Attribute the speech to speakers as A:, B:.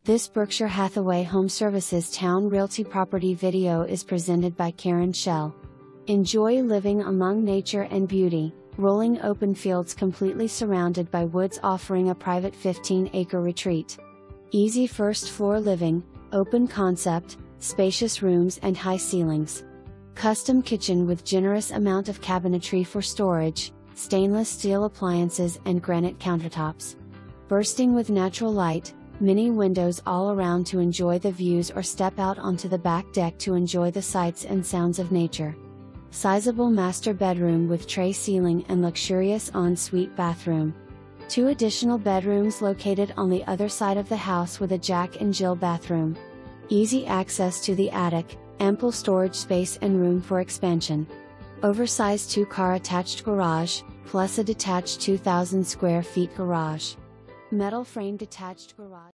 A: This Berkshire Hathaway HomeServices Towne Realty property video is presented by Karen Shell. Enjoy living among nature and beauty, rolling open fields completely surrounded by woods offering a private 15-acre retreat. Easy first floor living, open concept, spacious rooms and high ceilings. Custom kitchen with generous amount of cabinetry for storage, stainless steel appliances and granite countertops. Bursting with natural light, many windows all around to enjoy the views or step out onto the back deck to enjoy the sights and sounds of nature. Sizeable master bedroom with tray ceiling and luxurious en-suite bathroom. 2 additional bedrooms located on the other side of the house with a Jack and Jill bathroom. Easy access to the attic, ample storage space and room for expansion. Oversized 2-car attached garage, plus a detached 2,000 square feet garage. Metal frame detached garage.